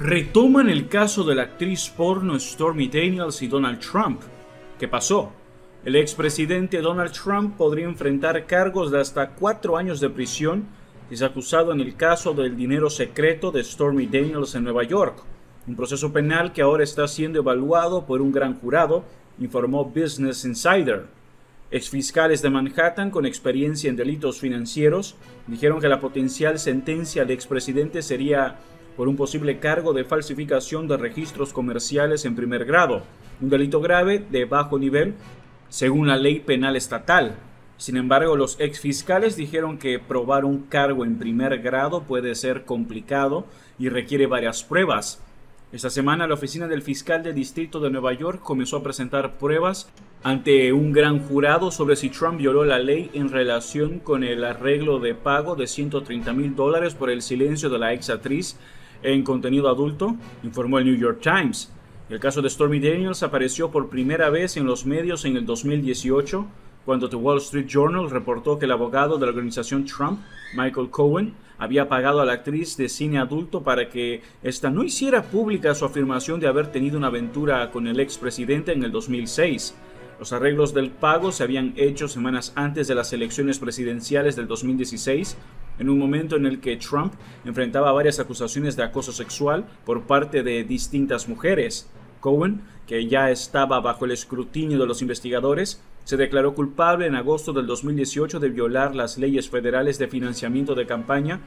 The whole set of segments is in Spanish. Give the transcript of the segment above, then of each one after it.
Retoman el caso de la actriz porno Stormy Daniels y Donald Trump. ¿Qué pasó? El expresidente Donald Trump podría enfrentar cargos de hasta 4 años de prisión si es acusado en el caso del dinero secreto de Stormy Daniels en Nueva York, un proceso penal que ahora está siendo evaluado por un gran jurado, informó Business Insider. Exfiscales de Manhattan con experiencia en delitos financieros dijeron que la potencial sentencia al expresidente sería por un posible cargo de falsificación de registros comerciales en primer grado, un delito grave de bajo nivel según la ley penal estatal. Sin embargo, los exfiscales dijeron que probar un cargo en primer grado puede ser complicado y requiere varias pruebas. Esta semana, la oficina del fiscal del distrito de Nueva York comenzó a presentar pruebas ante un gran jurado sobre si Trump violó la ley en relación con el arreglo de pago de $130,000 por el silencio de la ex actriz en contenido adulto, informó el New York Times. El caso de Stormy Daniels apareció por primera vez en los medios en el 2018, cuando The Wall Street Journal reportó que el abogado de la organización Trump, Michael Cohen, había pagado a la actriz de cine adulto para que ésta no hiciera pública su afirmación de haber tenido una aventura con el expresidente en el 2006. Los arreglos del pago se habían hecho semanas antes de las elecciones presidenciales del 2016, en un momento en el que Trump enfrentaba varias acusaciones de acoso sexual por parte de distintas mujeres. Cohen, que ya estaba bajo el escrutinio de los investigadores, se declaró culpable en agosto del 2018 de violar las leyes federales de financiamiento de campaña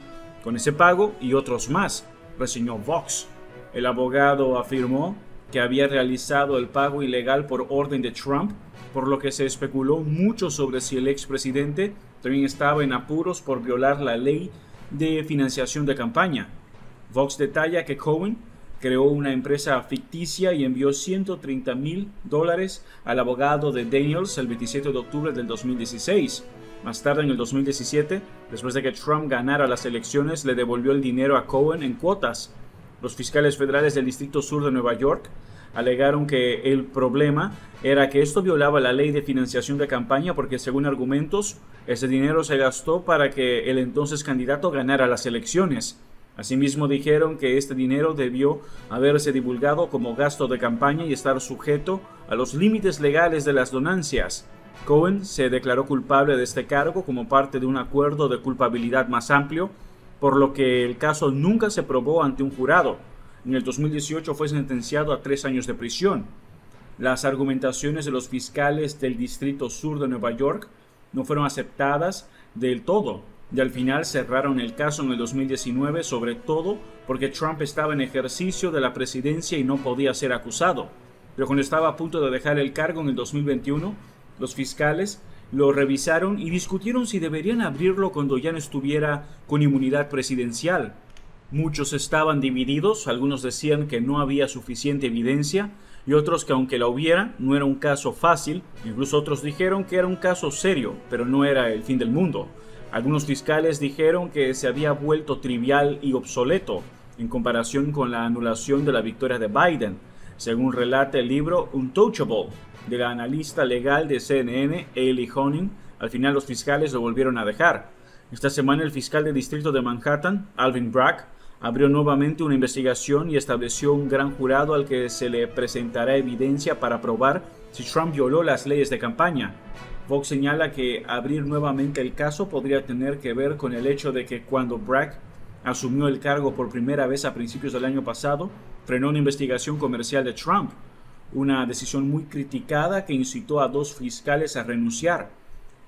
con ese pago y otros más, reseñó Vox. El abogado afirmó que había realizado el pago ilegal por orden de Trump, por lo que se especuló mucho sobre si el expresidente también estaba en apuros por violar la ley de financiación de campaña. Vox detalla que Cohen creó una empresa ficticia y envió $130,000 al abogado de Daniels el 27 de octubre del 2016. Más tarde, en el 2017, después de que Trump ganara las elecciones, le devolvió el dinero a Cohen en cuotas. Los fiscales federales del Distrito Sur de Nueva York alegaron que el problema era que esto violaba la ley de financiación de campaña porque, según argumentos, ese dinero se gastó para que el entonces candidato ganara las elecciones. Asimismo, dijeron que este dinero debió haberse divulgado como gasto de campaña y estar sujeto a los límites legales de las donancias. Cohen se declaró culpable de este cargo como parte de un acuerdo de culpabilidad más amplio, por lo que el caso nunca se probó ante un jurado. En el 2018 fue sentenciado a 3 años de prisión. Las argumentaciones de los fiscales del Distrito Sur de Nueva York no fueron aceptadas del todo, y al final cerraron el caso en el 2019, sobre todo porque Trump estaba en ejercicio de la presidencia y no podía ser acusado. Pero cuando estaba a punto de dejar el cargo en el 2021, los fiscales lo revisaron y discutieron si deberían abrirlo cuando ya no estuviera con inmunidad presidencial. Muchos estaban divididos, algunos decían que no había suficiente evidencia y otros que aunque la hubiera, no era un caso fácil, incluso otros dijeron que era un caso serio, pero no era el fin del mundo. Algunos fiscales dijeron que se había vuelto trivial y obsoleto en comparación con la anulación de la victoria de Biden, según relata el libro Untouchable de la analista legal de CNN, Ailey Honey. Al final los fiscales lo volvieron a dejar. Esta semana el fiscal del distrito de Manhattan, Alvin Bragg, abrió nuevamente una investigación y estableció un gran jurado al que se le presentará evidencia para probar si Trump violó las leyes de campaña. Vox señala que abrir nuevamente el caso podría tener que ver con el hecho de que cuando Bragg asumió el cargo por primera vez a principios del año pasado, frenó una investigación comercial de Trump, una decisión muy criticada que incitó a 2 fiscales a renunciar.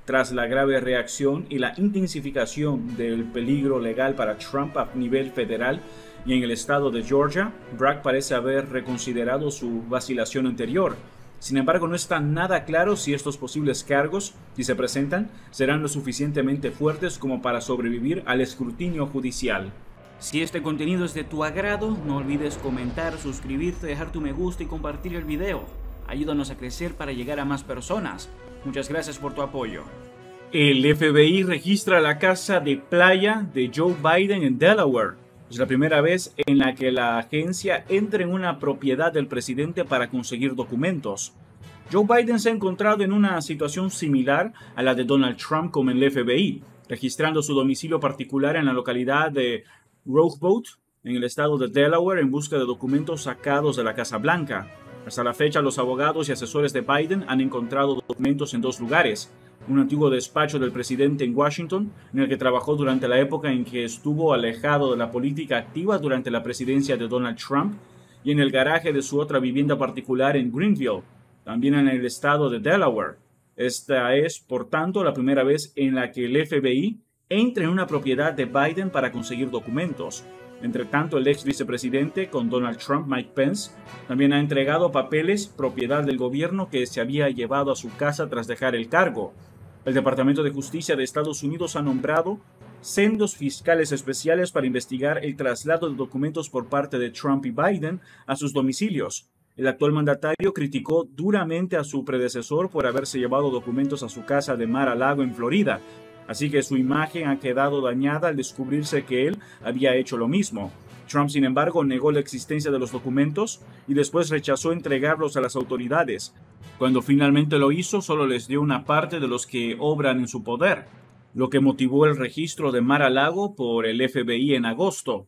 Tras la grave reacción y la intensificación del peligro legal para Trump a nivel federal y en el estado de Georgia, Bragg parece haber reconsiderado su vacilación anterior. Sin embargo, no está nada claro si estos posibles cargos, si se presentan, serán lo suficientemente fuertes como para sobrevivir al escrutinio judicial. Si este contenido es de tu agrado, no olvides comentar, suscribirte, dejar tu me gusta y compartir el video. Ayúdanos a crecer para llegar a más personas. Muchas gracias por tu apoyo. El FBI registra la casa de playa de Joe Biden en Delaware. Es la primera vez en la que la agencia entra en una propiedad del presidente para conseguir documentos. Joe Biden se ha encontrado en una situación similar a la de Donald Trump con el FBI, registrando su domicilio particular en la localidad de Rockport, en el estado de Delaware en busca de documentos sacados de la Casa Blanca. Hasta la fecha, los abogados y asesores de Biden han encontrado documentos en dos lugares: un antiguo despacho del presidente en Washington, en el que trabajó durante la época en que estuvo alejado de la política activa durante la presidencia de Donald Trump, y en el garaje de su otra vivienda particular en Greenville, también en el estado de Delaware. Esta es, por tanto, la primera vez en la que el FBI entra en una propiedad de Biden para conseguir documentos. Entre tanto, el ex vicepresidente con Donald Trump, Mike Pence, también ha entregado papeles propiedad del gobierno que se había llevado a su casa tras dejar el cargo. El Departamento de Justicia de Estados Unidos ha nombrado sendos fiscales especiales para investigar el traslado de documentos por parte de Trump y Biden a sus domicilios. El actual mandatario criticó duramente a su predecesor por haberse llevado documentos a su casa de Mar-a-Lago en Florida, así que su imagen ha quedado dañada al descubrirse que él había hecho lo mismo. Trump, sin embargo, negó la existencia de los documentos y después rechazó entregarlos a las autoridades. Cuando finalmente lo hizo, solo les dio una parte de los que obran en su poder, lo que motivó el registro de Mar-a-Lago por el FBI en agosto.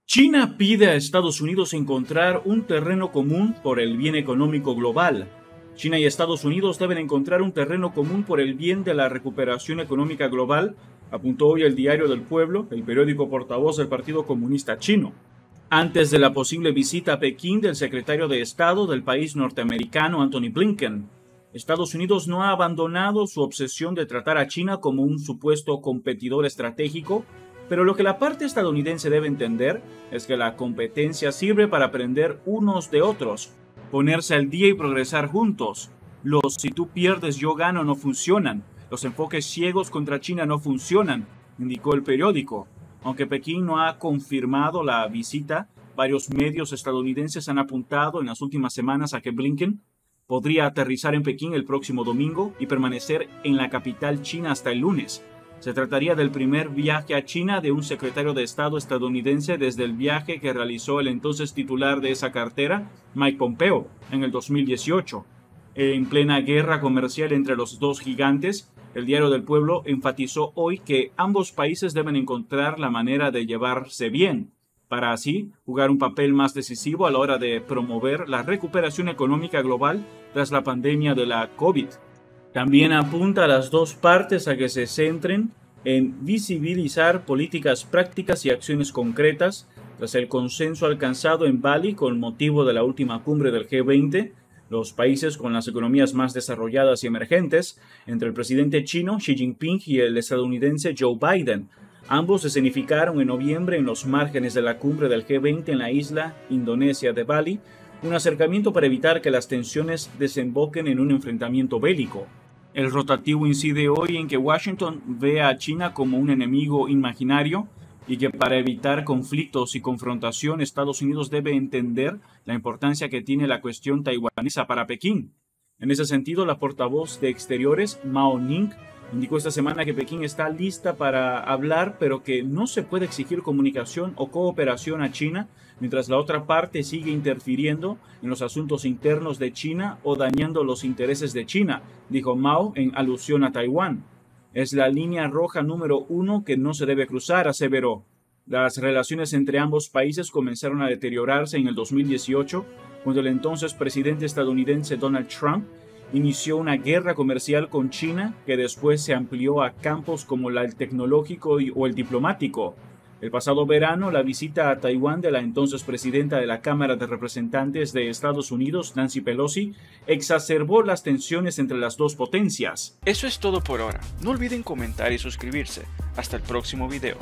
China pide a Estados Unidos encontrar un terreno común por el bien económico global. China y Estados Unidos deben encontrar un terreno común por el bien de la recuperación económica global, apuntó hoy el Diario del Pueblo, el periódico portavoz del Partido Comunista Chino, antes de la posible visita a Pekín del secretario de Estado del país norteamericano Antony Blinken. Estados Unidos no ha abandonado su obsesión de tratar a China como un supuesto competidor estratégico, pero lo que la parte estadounidense debe entender es que la competencia sirve para aprender unos de otros, ponerse al día y progresar juntos. Los "si tú pierdes yo gano" no funcionan. Los enfoques ciegos contra China no funcionan, indicó el periódico. Aunque Pekín no ha confirmado la visita, varios medios estadounidenses han apuntado en las últimas semanas a que Blinken podría aterrizar en Pekín el próximo domingo y permanecer en la capital china hasta el lunes. Se trataría del primer viaje a China de un secretario de Estado estadounidense desde el viaje que realizó el entonces titular de esa cartera, Mike Pompeo, en el 2018. En plena guerra comercial entre los dos gigantes, el Diario del Pueblo enfatizó hoy que ambos países deben encontrar la manera de llevarse bien, para así jugar un papel más decisivo a la hora de promover la recuperación económica global tras la pandemia de la COVID. También apunta a las dos partes a que se centren en visibilizar políticas prácticas y acciones concretas tras el consenso alcanzado en Bali con motivo de la última cumbre del G20, los países con las economías más desarrolladas y emergentes, entre el presidente chino Xi Jinping y el estadounidense Joe Biden. Ambos escenificaron en noviembre en los márgenes de la cumbre del G20 en la isla indonesia de Bali un acercamiento para evitar que las tensiones desemboquen en un enfrentamiento bélico. El rotativo incide hoy en que Washington ve a China como un enemigo imaginario y que para evitar conflictos y confrontación Estados Unidos debe entender la importancia que tiene la cuestión taiwanesa para Pekín. En ese sentido, la portavoz de Exteriores, Mao Ning, indicó esta semana que Pekín está lista para hablar, pero que no se puede exigir comunicación o cooperación a China mientras la otra parte sigue interfiriendo en los asuntos internos de China o dañando los intereses de China, dijo Mao en alusión a Taiwán. Es la línea roja número 1 que no se debe cruzar, aseveró. Las relaciones entre ambos países comenzaron a deteriorarse en el 2018, cuando el entonces presidente estadounidense Donald Trump inició una guerra comercial con China que después se amplió a campos como el tecnológico o el diplomático. El pasado verano, la visita a Taiwán de la entonces presidenta de la Cámara de Representantes de Estados Unidos, Nancy Pelosi, exacerbó las tensiones entre las dos potencias. Eso es todo por ahora. No olviden comentar y suscribirse. Hasta el próximo video.